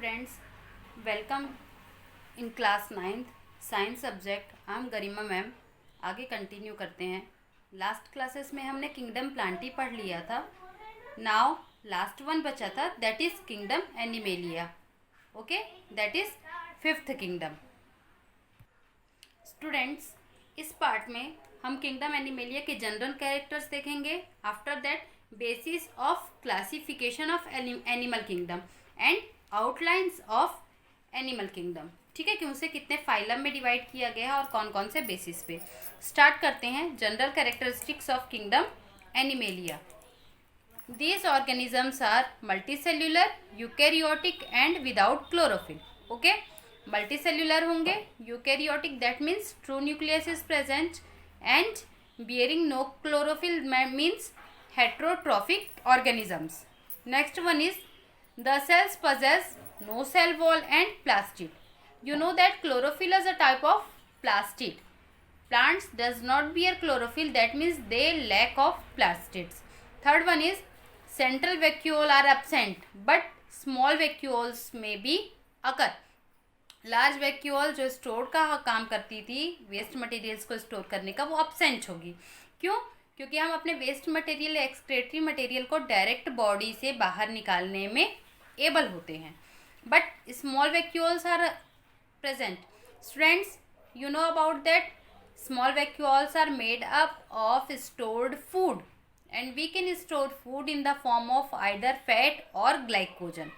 students, welcome in class 9th science subject. I am Garima ma'am. आगे continue करते हैं। Last classes में हमने किंगडम प्लांटी पढ़ लिया था। नाउ लास्ट वन बचा था, that is kingdom animalia. Okay, that is fifth kingdom. Students, इस पार्ट में हम किंगडम एनिमेलिया के जनरल कैरेक्टर्स देखेंगे। After that basis of classification of animal kingdom and outlines of animal kingdom. ठीक है कि उसे कितने फाइलम में डिवाइड किया गया है और कौन कौन से बेसिस पे। स्टार्ट करते हैं। General characteristics of kingdom animalia. These organisms are multicellular, eukaryotic and without chlorophyll. Okay, multicellular होंगे, eukaryotic that means true nucleus is present and bearing no chlorophyll means heterotrophic organisms. Next one is the cells possess no cell wall and plastid. You know that chlorophyll is a type of plastid. Plants does not bear chlorophyll, that means they lack of plastids. Third one is central vacuole are absent but small vacuoles may be occur. Large vacuole जो store का काम करती थी waste materials को store करने का, वो absent होगी। क्यों? क्योंकि हम अपने वेस्ट मटेरियल एक्सक्रेटरी मटेरियल को डायरेक्ट बॉडी से बाहर निकालने में एबल होते हैं, but small vacuoles are present. Students, you know about that small vacuoles are made up of stored food and we can store food in the form of either fat or glycogen.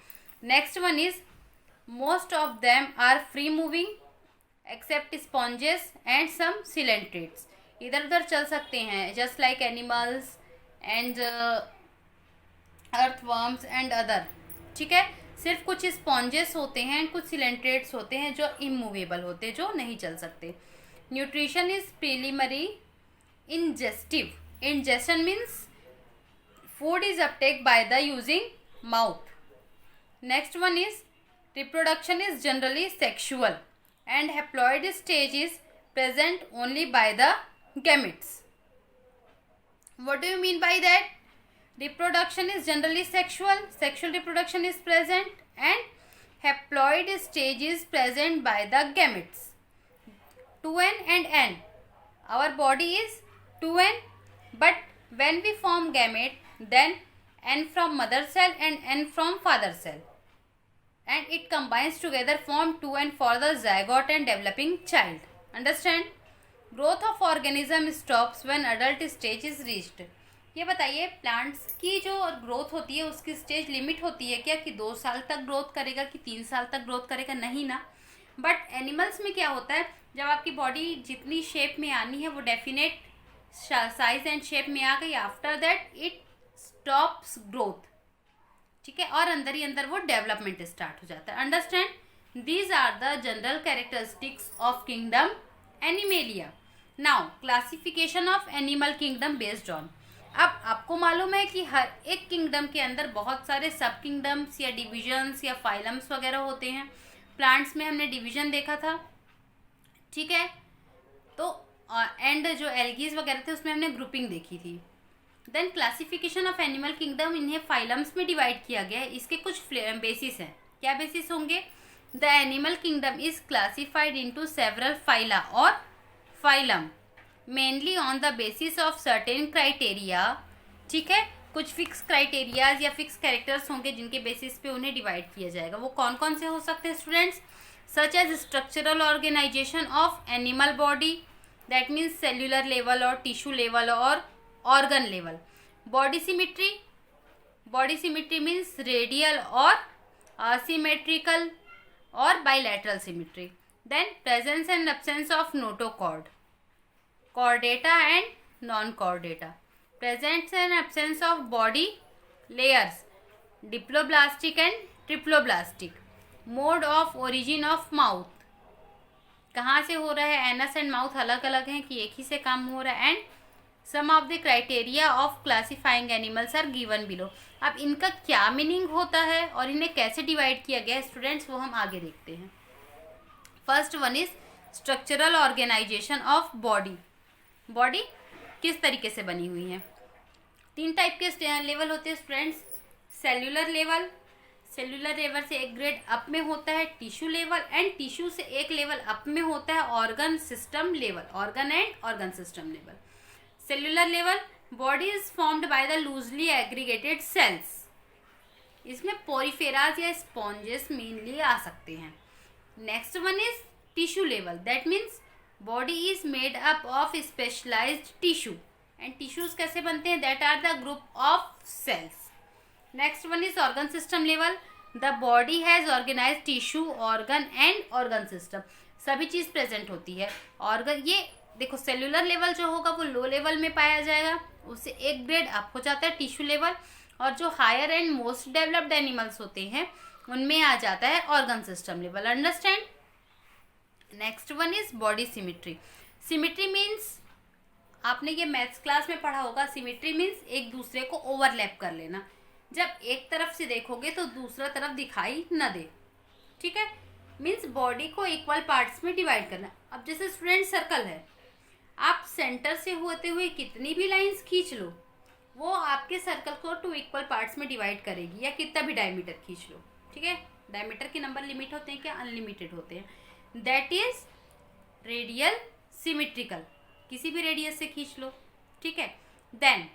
Next one is most of them are free moving except sponges and some coelentrates. इधर उधर चल सकते हैं just like animals and earthworms and other. ठीक है, सिर्फ कुछ sponges होते हैं, कुछ सिलेंट्रेट्स होते हैं जो इमूवेबल होते हैं, जो नहीं चल सकते। Nutrition is preliminary ingestive. Ingestion means food is uptake by the using mouth. Next one is reproduction is generally sexual and haploid stage is present only by the gametes. What do you mean by that? Reproduction is generally sexual. Sexual reproduction is present and haploid stage is present by the gametes. 2n and n. Our body is 2n, but when we form gamete, then n from mother cell and n from father cell, and it combines together form 2n for the zygote and developing child. Understand? Growth of organism stops when adult stage is reached. ये बताइए, plants की जो growth होती है उसकी stage limit होती है क्या कि 2 साल तक ग्रोथ करेगा कि 3 साल तक ग्रोथ करेगा? नहीं ना। बट एनिमल्स में क्या होता है, जब आपकी बॉडी जितनी शेप में आनी है वो डेफिनेट साइज एंड शेप में आ गई, after that it stops growth. ठीक है, और अंदर ही अंदर वो डेवलपमेंट स्टार्ट हो जाता है। Understand? These are the general characteristics of kingdom Animalia. Now classification of animal kingdom based on. अब आपको मालूम है कि हर एक किंगडम के अंदर बहुत सारे सब किंगडम्स या डिविजन्स या फाइलम्स वगैरह होते हैं। प्लांट्स में हमने डिवीजन देखा था, ठीक है, तो एंड जो एल्गीज वगैरह थे उसमें हमने ग्रुपिंग देखी थी। Then classification of animal kingdom, इन्हें फाइलम्स में डिवाइड किया गया है। इसके कुछ बेसिस हैं। क्या बेसिस होंगे? The animal kingdom is classified into several phyla और phylum mainly on the basis of certain criteria. ठीक है, कुछ फिक्स क्राइटेरियाज या फिक्स कैरेक्टर्स होंगे जिनके बेसिस पे उन्हें डिवाइड किया जाएगा। वो कौन कौन से हो सकते हैं students? Such as structural organisation of animal body, that means cellular level और टिश्यू लेवल और organ level. Body symmetry, body symmetry means radial और असिमेट्रिकल और bilateral symmetry. Then presence and absence of notochord, chordata and non-chordata, presence and absence of body layers, diploblastic and triploblastic, mode of origin of mouth, कहाँ से हो रहा है, anus and mouth अलग अलग हैं कि एक ही से काम हो रहा है, and some of the criteria of classifying animals are given below. अब इनका क्या मीनिंग होता है और इन्हें कैसे डिवाइड किया गया है स्टूडेंट्स, वो हम आगे देखते हैं। First one is structural organisation of body. Body किस तरीके से बनी हुई है? 3 टाइप के लेवल होते हैं students. Cellular level, cellular level से एक ग्रेड अप में होता है टिश्यू लेवल, एंड टिश्यू से एक लेवल अप में होता है organ system level, organ and organ system level. Cellular level, body is formed by the loosely aggregated cells. इसमें पोरीफेराज या स्पॉन्जेस मेनली आ सकते हैं। Next one is tissue level, that means body is made up of specialised tissue, and tissues कैसे बनते हैं, that are the group of cells. Next one is organ system level, the body has organise tissue, organ and organ system, सभी चीज present होती है। Organ, ये देखो cellular level जो होगा वो लो लेवल में पाया जाएगा, उससे एक ग्रेड अप हो जाता है टिश्यू लेवल, और जो higher and most developed animals होते हैं उनमें आ जाता है organ system level. Understand. Next one is body symmetry. Symmetry means, आपने ये मैथ्स क्लास में पढ़ा होगा, सिमेट्री मीन्स एक दूसरे को ओवरलैप कर लेना, जब एक तरफ से देखोगे तो दूसरा तरफ दिखाई न दे, ठीक है। मीन्स बॉडी को इक्वल पार्ट्स में डिवाइड करना। अब जैसे स्टूडेंट सर्कल है, आप सेंटर से होते हुए कितनी भी लाइंस खींच लो, वो आपके सर्कल को 2 इक्वल पार्ट्स में डिवाइड करेगी, या कितना भी डायमीटर खींच लो, ठीक है। डायमीटर के नंबर लिमिट होते हैं क्या, अनलिमिटेड होते हैं। दैट इज रेडियल सिमेट्रिकल, किसी भी रेडियस से खींच लो, ठीक है। देन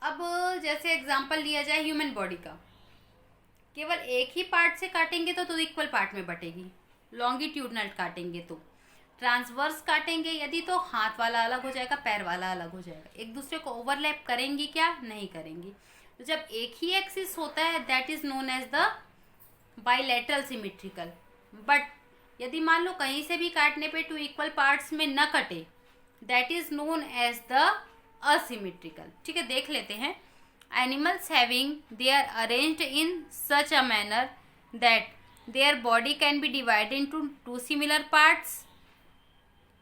अब जैसे एग्जांपल लिया जाए ह्यूमन बॉडी का, केवल एक ही पार्ट से काटेंगे तो इक्वल पार्ट में बटेगी, लॉन्गिट्यूडनल काटेंगे तो, ट्रांसवर्स काटेंगे यदि तो हाथ वाला अलग हो जाएगा, पैर वाला अलग हो जाएगा। एक दूसरे को ओवरलैप करेंगी क्या, नहीं करेंगी। तो जब एक ही एक्सिस होता है that is known as the bilateral symmetrical. But यदि मान लो कहीं से भी काटने पे 2 इक्वल पार्ट्स में न कटे, that is known as the asymmetrical, ठीक है। देख लेते हैं। Animals having they are arranged in such a manner that their body can be divided into 2 similar parts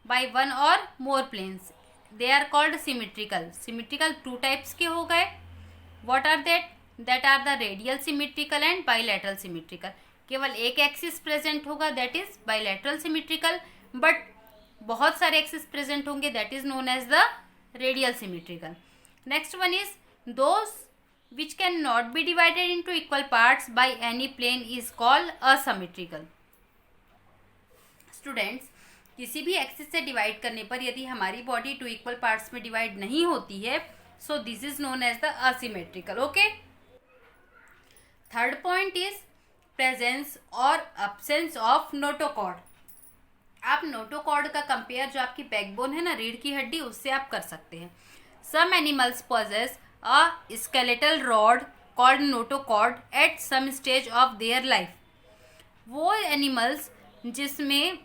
by 1 or more planes, they are called symmetrical. Symmetrical 2 types के हो गए। What are that? That are the radial symmetrical and bilateral symmetrical. केवल एक axis present होगा that is bilateral symmetrical, but बहुत सारे axis present होंगे that is known as the radial symmetrical. Next one is those which can not be divided into equal parts by any plane is called asymmetrical. Students, किसी भी axis से divide करने पर यदि हमारी बॉडी 2 इक्वल पार्ट्स में divide नहीं होती है, so this is known as the asymmetrical. Okay. Third point is presence और अब्सेंस ऑफ नोटोकॉर्ड। आप नोटोकॉर्ड का कंपेयर जो आपकी बैकबोन है ना, रीढ़ की हड्डी, उससे आप कर सकते हैं। Some animals possess a skeletal rod called notochord at some stage of their life. वो एनिमल्स जिसमें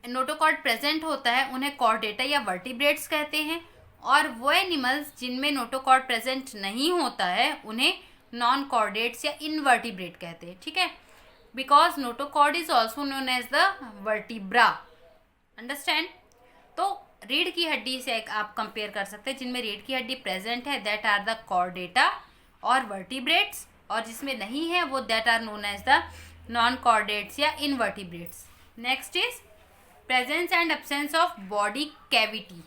नोटोकॉर्ड प्रेजेंट होता है उन्हें कॉर्डेटा या वर्टिब्रेट्स कहते हैं, और वो एनिमल्स जिनमें नोटोकॉर्ड प्रेजेंट नहीं होता है उन्हें नॉन कॉर्डेट्स या इनवर्टिब्रेट कहते हैं, ठीक है। Because notochord is also known as the vertebra. Understand. तो रीढ़ की हड्डी से आप कंपेयर कर सकते हैं, जिनमें रीढ़ की हड्डी प्रेजेंट है दैट आर द कॉर्डेटा और वर्टिब्रेट्स, और जिसमें नहीं है वो that are known as the non chordates या invertebrates. Next is presence and absence of body cavity.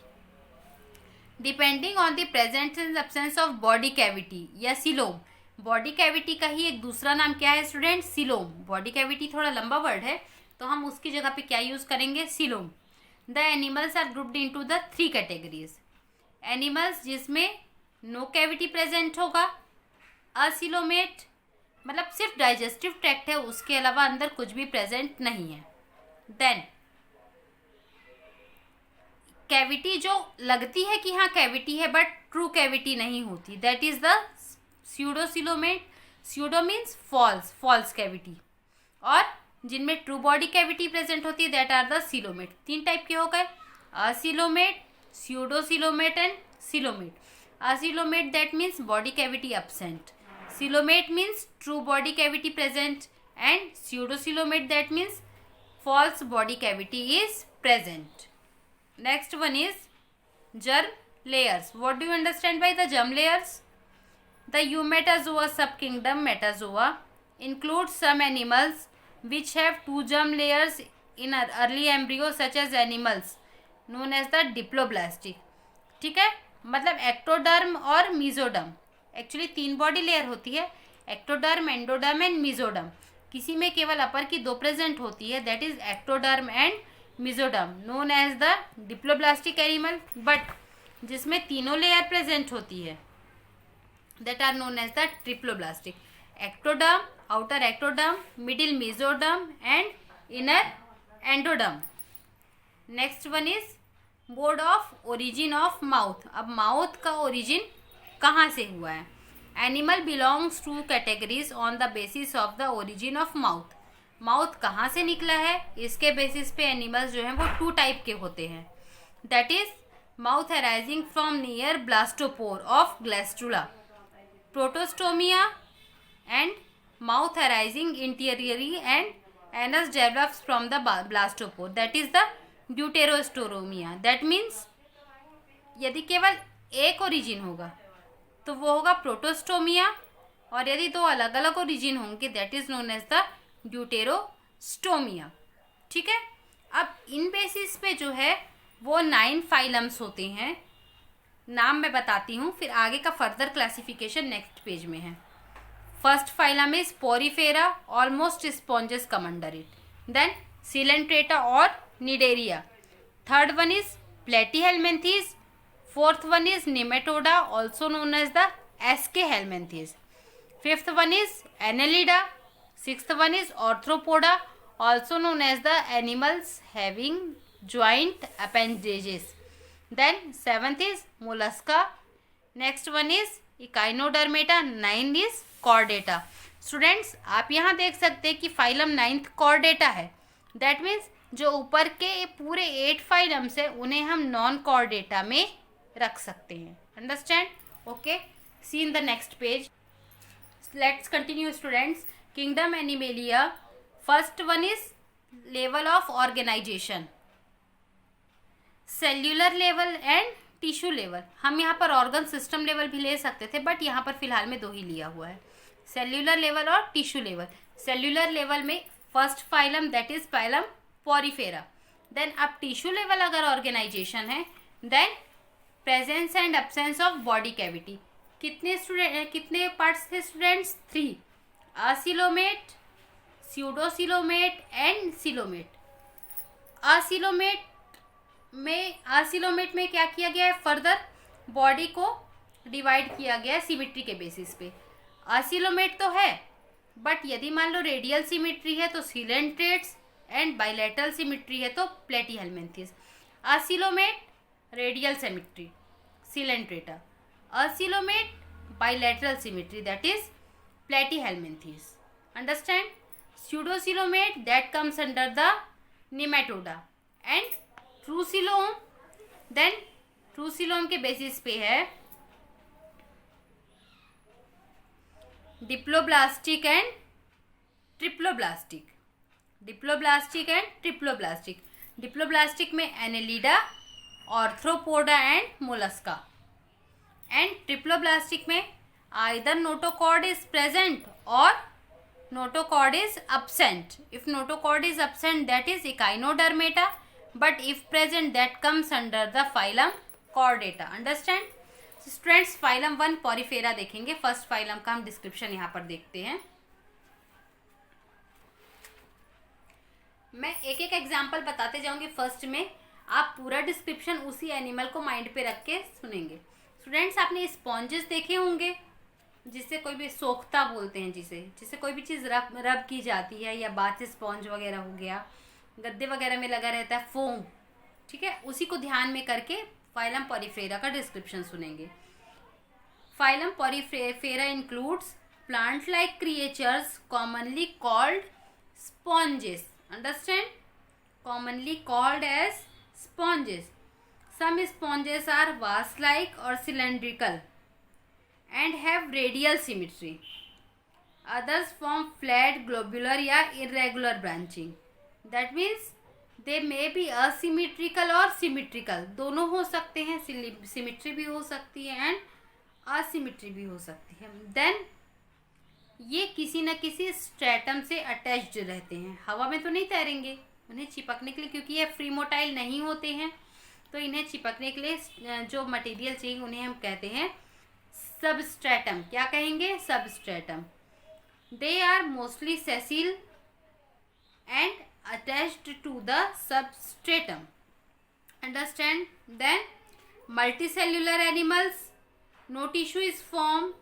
Depending on the presence and absence of body cavity या coelom, body cavity का ही एक दूसरा नाम क्या है स्टूडेंट, सिलोम। बॉडी कैविटी थोड़ा लंबा वर्ड है तो हम उसकी जगह पे क्या यूज करेंगे, coelom. The animals are grouped into the 3 categories. Animals जिसमें नो कैविटी प्रेजेंट होगा, असिलोमेट मतलब सिर्फ डाइजेस्टिव ट्रैक्ट है, उसके अलावा अंदर कुछ भी प्रेजेंट नहीं है। देन कैविटी जो लगती है कि हाँ कैविटी है बट ट्रू कैविटी नहीं होती, that is the pseudocoelomate. Pseudo means false, false cavity. और जिनमें ट्रू बॉडी कैविटी प्रेजेंट होती है that are the coelomate. 3 type के हो गए, acoelomate, pseudocoelomate and coelomate. Acoelomate that means body cavity absent, coelomate means true body cavity present, and pseudocoelomate that means false body cavity is present. Next one is germ layers. What do you understand by the germ layers? The Eumetazoa subkingdom Metazoa includes some animals which have 2 germ layers in early embryo such as animals known as the diploblastic. ठीक है, मतलब ectoderm और mesoderm. Actually 3 body layer होती है, ectoderm, endoderm and mesoderm. किसी में केवल अपर की 2 प्रेजेंट होती है, that is ectoderm and mesoderm, known as the diploblastic animal. But जिसमें तीनों लेयर प्रेजेंट होती है, that are known as the triploblastic. Ectoderm, outer ectoderm, middle mesoderm and inner endoderm. Next one is mode of origin of mouth. अब mouth का origin कहाँ से हुआ है? Animal belongs to categories on the basis of the origin of mouth. Mouth कहाँ से निकला है, इसके बेसिस पे एनिमल्स जो हैं वो 2 टाइप के होते हैं, that is mouth arising from near blastopore of gastrula, protostomia, and mouth arising interiorly and anus develops from the blastopore, that is the deuterostomia. That means यदि केवल एक ओरिजिन होगा तो वो होगा प्रोटोस्टोमिया, और यदि 2 अलग अलग ओरिजिन होंगे that is known as the deuterostomia. ठीक है, अब इन बेसिस पे जो है वो 9 फाइलम्स होते हैं। नाम मैं बताती हूँ, फिर आगे का फर्दर क्लासिफिकेशन नेक्स्ट पेज में है। First phylum is porifera, almost sponges come under it. Then coelenterata और cnidaria. Third one is platyhelminthes. Fourth one is nematoda, also known as the aschelminthes. Fifth one is annelida. Sixth one is arthropoda, also known as the animals having joint appendages. Then seventh is mollusca. Next one is echinodermata. 9 is chordata. Students आप यहाँ देख सकते हैं कि phylum 9th chordata है। That means जो ऊपर के पूरे 8 फाइलम्स है उन्हें हम नॉन chordata में रख सकते हैं। Understand? Okay, see in the next page. Let's continue students. Kingdom Animalia. First one is level of organisation, cellular level and tissue level. हम यहाँ पर ऑर्गन सिस्टम लेवल भी ले सकते थे, बट यहाँ पर फिलहाल में 2 ही लिया हुआ है, सेल्यूलर लेवल और टिश्यू लेवल। सेल्यूलर लेवल में first phylum that is phylum porifera. Then अब टिश्यू लेवल अगर ऑर्गेनाइजेशन है, then presence and absence of body cavity. कितने पार्ट्स थे students? 3, acoelomate, pseudocoelomate and coelomate. Acoelomate में क्या किया गया है? फर्दर बॉडी को डिवाइड किया गया है सिमिट्री के बेसिस पे। असिलोमेट तो है, बट यदि मान लो रेडियल सिमिट्री है तो सिलेंट्रेट्स, एंड बाइलेटरल सिमिट्री है तो platyhelminthes. Acoelomate radial symmetry, coelenterata. Acoelomate bilateral symmetry, that is platyhelminthes. Understand? Pseudocoelomate that comes under the nematoda, and true coelom, then true coelom के बेसिस पे है डिप्लोब्लास्टिक एंड ट्रिप्लोब्लास्टिक। डिप्लोब्लास्टिक में annelida, arthropoda and mollusca. And triploblastic में either notochord is present और notochord is absent. If notochord is absent, that is echinodermata, but if present, that comes under the phylum chordata. Understand? Students phylum 1 Porifera देखेंगे। First phylum का हम description यहाँ पर देखते हैं। मैं एक एक एग्जाम्पल बताते जाऊंगी फर्स्ट में, आप पूरा डिस्क्रिप्शन उसी एनिमल को माइंड पे रख के सुनेंगे। स्टूडेंट्स आपने स्पॉन्जेस देखे होंगे, जिससे कोई भी सोखता बोलते हैं, जिससे कोई भी चीज़ रब की जाती है, या बाथ स्पॉन्ज वगैरह हो गया, गद्दे वगैरह में लगा रहता है फोम। ठीक है, उसी को ध्यान में करके फाइलम पोरीफेरा का डिस्क्रिप्शन सुनेंगे। Phylum porifera includes plant like creatures commonly called sponges. Understand? Commonly called as sponges. Some sponges are vase like और cylindrical and have radial symmetry. Others form flat, globular या irregular branching. That means they may be asymmetrical और symmetrical. दोनों हो सकते हैं, symmetry भी हो सकती है and asymmetry भी हो सकती है। Then ये किसी न किसी स्ट्रेटम से अटैच्ड रहते हैं। हवा में तो नहीं तैरेंगे, उन्हें चिपकने के लिए, क्योंकि ये फ्री मोटाइल नहीं होते हैं, तो इन्हें चिपकने के लिए जो मटेरियल चाहिए उन्हें हम कहते हैं सबस्ट्रेटम। क्या कहेंगे? Substratum. They are mostly sessile and attached to the substratum. Understand? Then multicellular animals, no tissue is formed.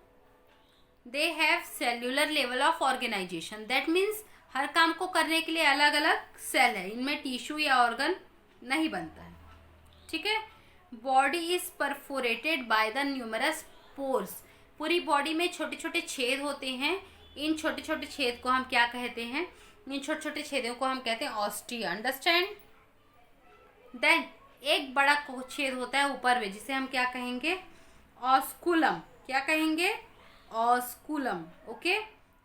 They have cellular level of organization. That means हर काम को करने के लिए अलग अलग सेल है, इनमें टिश्यू या ऑर्गन नहीं बनता है. ठीक है. Body is perforated by the numerous pores. पूरी बॉडी में छोटे छोटे छेद होते हैं. इन छोटे छोटे छेद को हम क्या कहते हैं? इन छोटे छोटे छेदों को हम कहते हैं ऑस्टिया. अंडरस्टैंड? देन एक बड़ा छेद होता है ऊपर में, जिसे हम क्या कहेंगे? ऑस्कुलम. क्या कहेंगे? Osculum. Okay.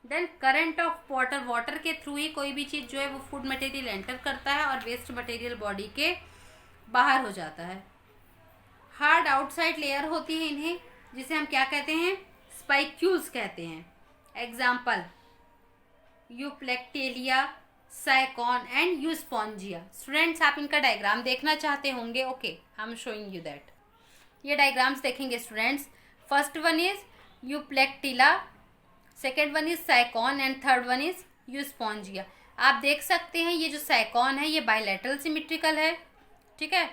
Then current of water. Water के थ्रू ही कोई भी चीज़ जो है वो फूड मटेरियल एंटर करता है और वेस्ट मटेरियल बॉडी के बाहर हो जाता है. हार्ड आउटसाइड लेयर होती है इन्हें, जिसे हम क्या कहते हैं? स्पाइक्यूल्स कहते हैं. Example euplectella, sycon and euspongia. Students आप इनका डायग्राम देखना चाहते होंगे. Okay, I am showing you that. ये डायग्राम्स देखेंगे students. First one is euplectella, second one is sycon and third one is euspongia. आप देख सकते हैं ये जो साइकॉन है ये बायलैटरल सिमेट्रिकल है. ठीक है.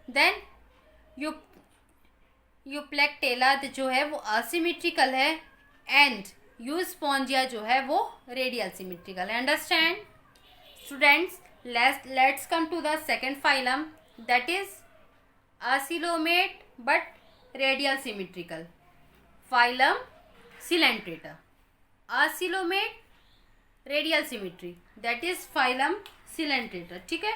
देन यूप्लेक्टेला जो है वो असिमेट्रिकल है एंड यूस्पॉन्जिया जो है वो रेडियल सिमेट्रिकल है. Understand? Students, let's come to the second phylum, that is acoelomate but radial symmetrical. Phylum coelenterata. Acoelomate, radial symmetry, that is phylum coelenterata. ठीक है.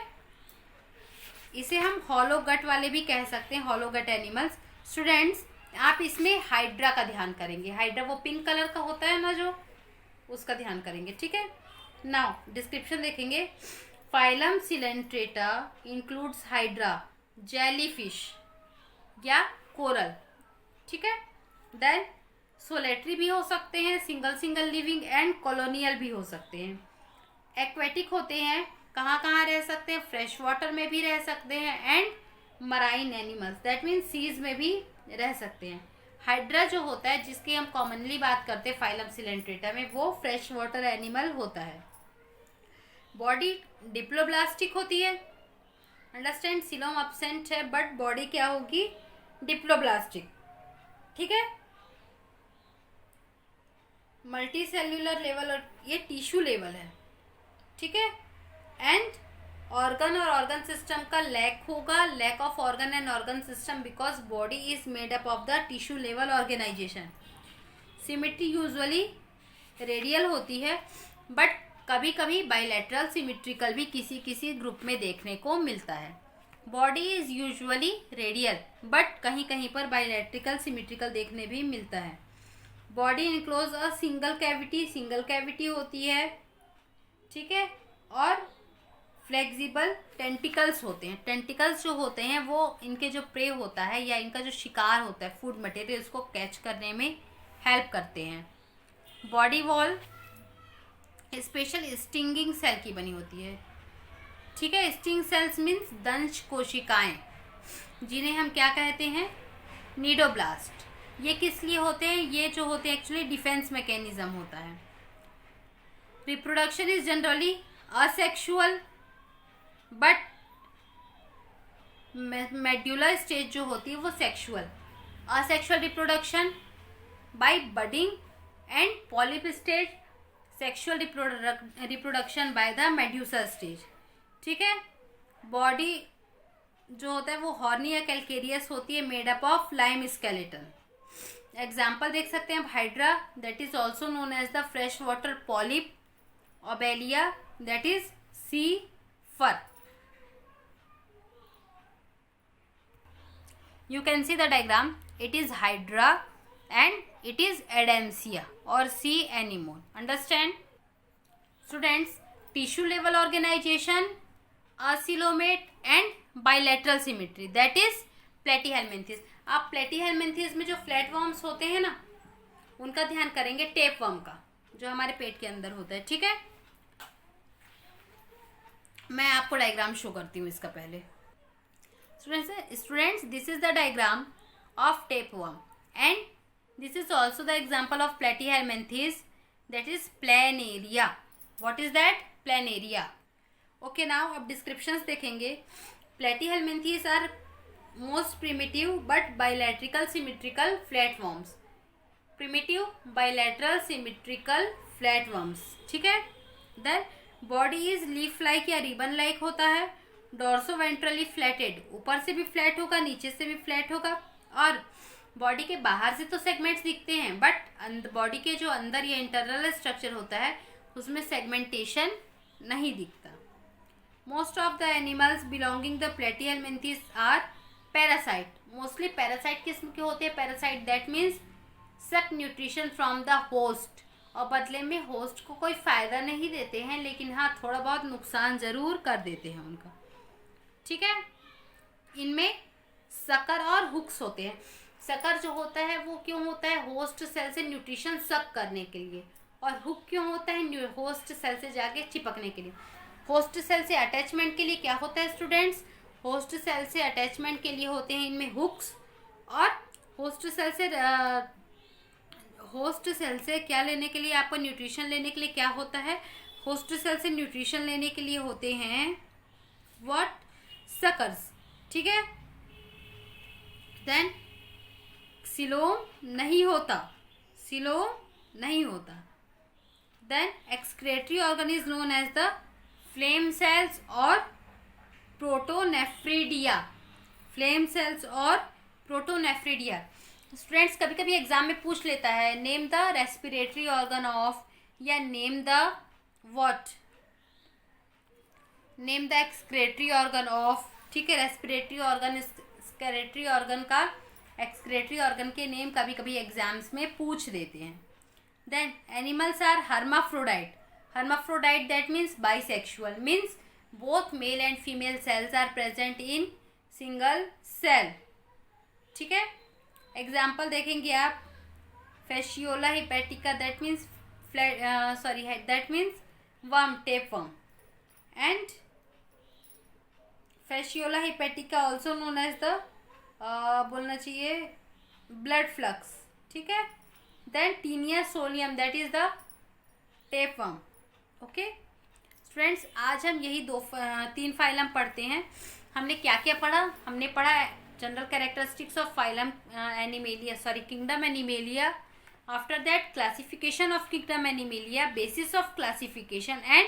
इसे हम हॉलो गट वाले भी कह सकते हैं, हॉलो गट एनिमल्स. स्टूडेंट्स आप इसमें हाइड्रा का ध्यान करेंगे. हाइड्रा वो पिंक कलर का होता है ना, जो उसका ध्यान करेंगे. ठीक है. नाउ डिस्क्रिप्शन देखेंगे. Phylum Coelenterata includes hydra, jellyfish या कोरल. ठीक है. देन सोलेटरी भी हो सकते हैं, single single living and colonial भी हो सकते हैं. एक्वेटिक होते हैं, कहाँ कहाँ रह सकते हैं? फ्रेश वाटर में भी रह सकते हैं and marine animals, that means seas में भी रह सकते हैं. हाइड्रा जो होता है, जिसकी हम कॉमनली बात करते हैं फाइलम सिलेंट्रेटा में, वो फ्रेश वाटर एनिमल होता है. बॉडी डिप्लोब्लास्टिक होती है. अंडरस्टैंड? सिलोम एब्सेंट है बट बॉडी क्या होगी? डिप्लोब्लास्टिक. ठीक है. मल्टी सेल्यूलर लेवल, और ये टिश्यू लेवल है. ठीक है. एंड ऑर्गन और ऑर्गन सिस्टम का लैक होगा, lack of organ and organ system, because body is made up of the tissue level organization. Symmetry usually radial होती है बट कभी कभी बाइलेटरल सिमेट्रिकल भी किसी किसी ग्रुप में देखने को मिलता है. Body is usually radial but कहीं कहीं पर बाइलेट्रिकल सिमेट्रिकल देखने भी मिलता है. Body enclose a single cavity, single cavity होती है. ठीक है. और फ्लेक्सिबल टेंटिकल्स होते हैं. टेंटिकल्स जो होते हैं वो इनके जो प्रे होता है या इनका जो शिकार होता है फूड मटेरियल, उसको कैच करने में हेल्प करते हैं. Body wall special stinging cell की बनी होती है. ठीक है. स्टिंग सेल्स मीन्स दंश कोशिकाएं, जिन्हें हम क्या कहते हैं? नीडोब्लास्ट. ये किस लिए होते हैं? ये जो होते हैं एक्चुअली डिफेंस मैकेनिज्म होता है. Reproduction is generally asexual but medullar stage जो होती है वो sexual. Asexual reproduction by budding and polyp stage, sexual reproduction by the medusa stage. ठीक है. बॉडी जो होता है वो हॉर्नी या कैल्केरियस होती है, made up of lime skeleton. Example देख सकते हैं. Hydra, that is also known as the fresh water polyp. Obelia, that is sea fur. You can see the diagram. It is hydra and it is adamsia or sea anemone. Understand? Students, tissue level organization, acylomate and bilateral symmetry. That is platyhelminthes. आप platyhelminthes में जो flatworms होते हैं ना, उनका ध्यान करेंगे. tapeworm का, जो हमारे पेट के अंदर होता है. ठीक है. मैं आपको डायग्राम शो करती हूँ इसका पहले. Students, this is the diagram of tapeworm and this is also the example of platyhelminthes. that is planaria. What is that? Planaria. Okay, now अब descriptions देखेंगे. Platyhelminthes are most primitive but bilateral symmetrical flatworms. Primitive bilateral symmetrical flatworms. ठीक है. Then body is leaf like या ribbon like होता है. Dorsoventrally flatted, ऊपर से भी फ्लैट होगा, नीचे से भी फ्लैट होगा. और बॉडी के बाहर से तो सेगमेंट्स दिखते हैं, बट बॉडी के जो अंदर ये इंटरनल स्ट्रक्चर होता है उसमें सेगमेंटेशन नहीं दिखता. Most of the animals belonging the platyhelminthes are parasite. Mostly parasite किस्म के होते हैं. Parasite that means suck nutrition from the host, और बदले में होस्ट को कोई फ़ायदा नहीं देते हैं, लेकिन हाँ थोड़ा बहुत नुकसान ज़रूर कर देते हैं उनका. ठीक है. इनमें सकर और हुक्स होते हैं. सकर जो होता है वो क्यों होता है? होस्ट सेल से न्यूट्रिशन सक करने के लिए. और हुक क्यों होता है? होस्ट सेल से जाके चिपकने के लिए. होस्ट सेल से अटैचमेंट के लिए क्या होता है स्टूडेंट्स? होस्ट सेल से अटैचमेंट के लिए होते हैं इनमें हुक्स. और होस्ट सेल से क्या लेने के लिए? आपको न्यूट्रिशन लेने के लिए क्या होता है? होस्ट सेल से न्यूट्रिशन लेने के लिए होते हैं व्हाट? सकर्स. ठीक है. देन सिलोम नहीं होता. सिलोम नहीं होता. Then excretory organ is known as the flame cells और प्रोटोनेफ्रिडिया. फ्लेम सेल्स और प्रोटोनेफ्रिडिया. स्टूडेंट्स कभी कभी एग्जाम में पूछ लेता है name the respiratory organ of, या name the what, name the excretory organ of. ठीक है. रेस्पिरेटरी ऑर्गन, एक्सक्रेटरी ऑर्गन का, एक्सक्रेटरी ऑर्गन के नेम कभी कभी एग्जाम्स में पूछ देते हैं. Then animals are hermaphrodite. Hermaphrodite that means bisexual, means both male and female cells are present in single cell. ठीक है. एग्जाम्पल देखेंगे आप. Fasciola hepatica that means that means worm, tapeworm. And fasciola hepatica also known as the बोलना चाहिए blood flukes. ठीक है. Then taenia solium that is the tapeworm. Okay students, आज हम यही 3 फाइलम पढ़ते हैं. हमने क्या क्या पढ़ा? हमने पढ़ा general characteristics of phylum animalia, kingdom animalia. After that classification of kingdom animalia, basis of classification, and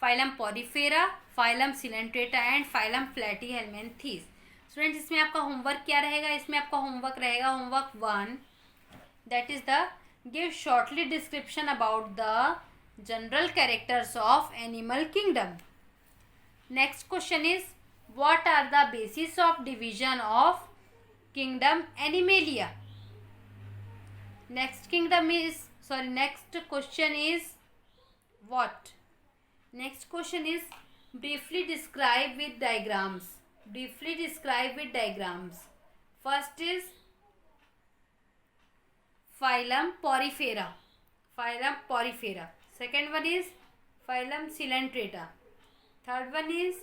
phylum porifera, phylum coelenterata and phylum platyhelminthes. Students इसमें आपका होमवर्क क्या रहेगा? इसमें आपका होमवर्क रहेगा homework 1, that is the give shortly description about the general characters of animal kingdom. Next question is what are the basis of division of kingdom animalia. Next question is what. Next question is briefly describe with diagrams. Briefly describe with diagrams. First is phylum Porifera. Phylum Porifera. Second one is phylum Coelenterata. Third one is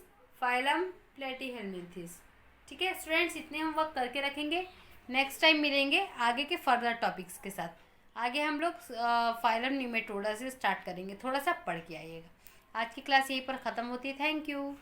phylum Platyhelminthes. ठीक है students, इतने हम work करके रखेंगे. Next time मिलेंगे आगे के further topics के साथ. आगे हम लोग फाइलम न्यूमेटोडा से स्टार्ट करेंगे. थोड़ा सा पढ़ के आइएगा. आज की क्लास यहीं पर ख़त्म होती है. Thank you.